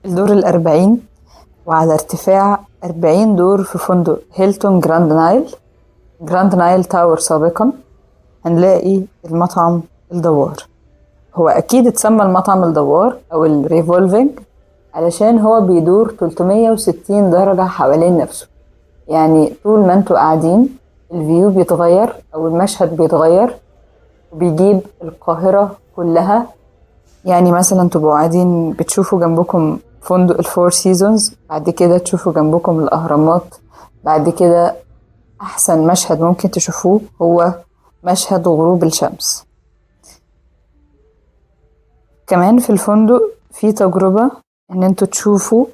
الدور ال40 وعلى ارتفاع 40 دور في فندق هيلتون جراند نايل تاور سابقا هنلاقي المطعم الدوار. هو أكيد اتسمى المطعم الدوار أو الريفولفينج علشان هو بيدور 360 درجة حوالين نفسه، يعني طول ما انتوا قاعدين الفيو بيتغير أو المشهد بيتغير وبيجيب القاهرة كلها. يعني مثلا تبقوا قاعدين بتشوفوا جنبكم فندق الفور سيزونز، بعد كده تشوفوا جنبكم الأهرامات، بعد كده أحسن مشهد ممكن تشوفوه هو مشهد غروب الشمس. كمان في الفندق في تجربة ان انتوا تشوفوا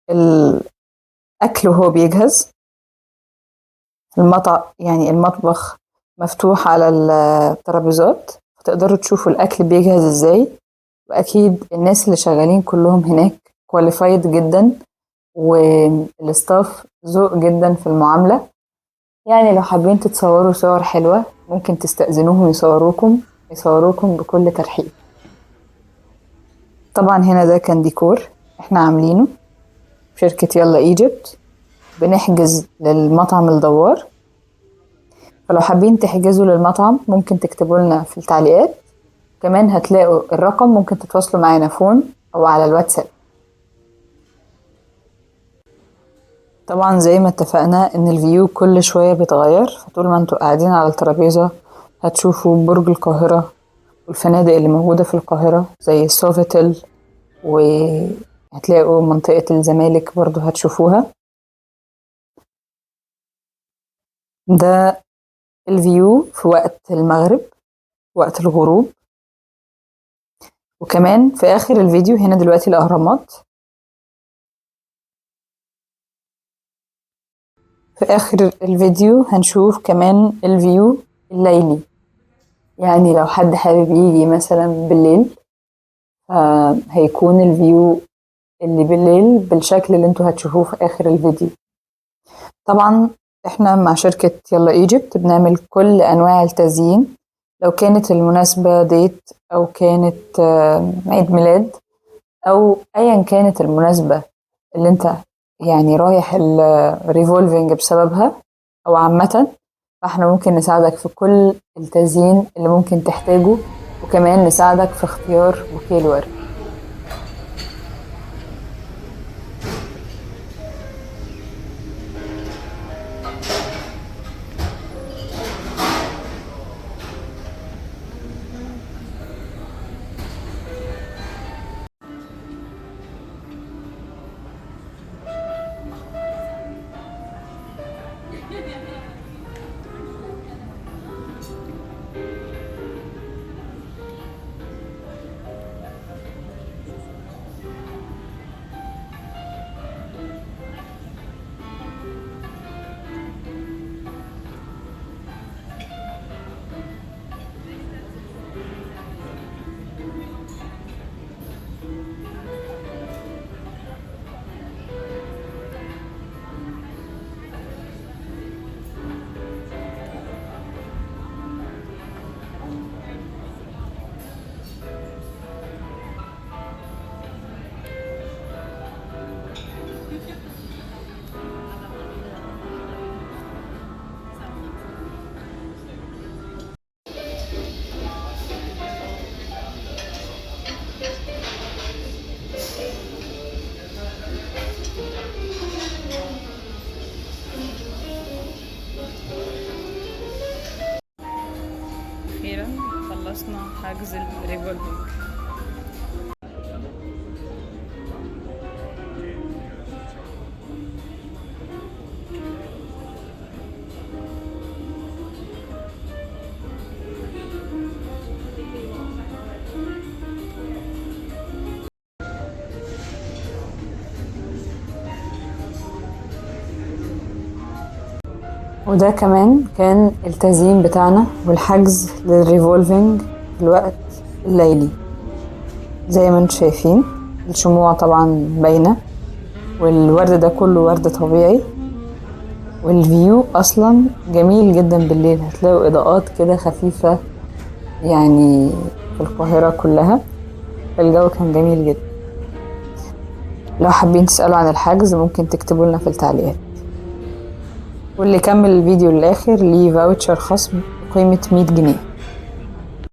الأكل وهو بيجهز. يعني المطبخ مفتوح على الترابيزات فتقدروا تشوفوا الأكل بيجهز ازاي، وأكيد الناس اللي شغالين كلهم هناك كواليفايد جدا والاستاف ذوق جدا في المعاملة. يعني لو حابين تتصوروا صور حلوة ممكن تستأذنوهم يصوروكم بكل ترحيب. طبعا هنا ده كان ديكور احنا عاملينه في شركة يلا ايجيبت، بنحجز للمطعم الدوار. فلو حابين تحجزوا للمطعم ممكن تكتبوا لنا في التعليقات، كمان هتلاقوا الرقم ممكن تتواصلوا معانا فون او على الواتساب. طبعا زي ما اتفقنا ان الفيو كل شوية بيتغير، فطول ما انتوا قاعدين على الترابيزة هتشوفوا برج القاهرة والفنادق اللي موجودة في القاهرة زي السوفيتل، وهتلاقوا منطقة الزمالك برضو هتشوفوها. ده الفيو في وقت المغرب، وقت الغروب. وكمان في آخر الفيديو هنا دلوقتي الأهرامات، في آخر الفيديو هنشوف كمان الفيو الليلي. يعني لو حد حابب يجي مثلا بالليل هيكون الفيو اللي بالليل بالشكل اللي انتوا هتشوفوه في آخر الفيديو. طبعا احنا مع شركة يلا ايجيبت بنعمل كل أنواع التزيين، لو كانت المناسبة ديت أو كانت عيد ميلاد أو أيا كانت المناسبة اللي انت يعني رايح الريفولفينج بسببها أو عامة، فاحنا ممكن نساعدك في كل التزيين اللي ممكن تحتاجه، وكمان نساعدك في اختيار بوكيه الورد. أخيرا خلصنا حجز الريفولفينج. وده كمان كان التزيين بتاعنا والحجز للريفولفينج في الوقت الليلي. زي ما انتم شايفين الشموع طبعا باينة، والورد ده كله ورد طبيعي، والفيو اصلا جميل جدا بالليل. هتلاقوا اضاءات كده خفيفة يعني في القاهرة كلها، الجو كان جميل جدا. لو حابين تسألوا عن الحجز ممكن تكتبوا لنا في التعليقات. واللي كمل الفيديو للآخر ليه فاوتشر خصم بقيمة 100 جنيه.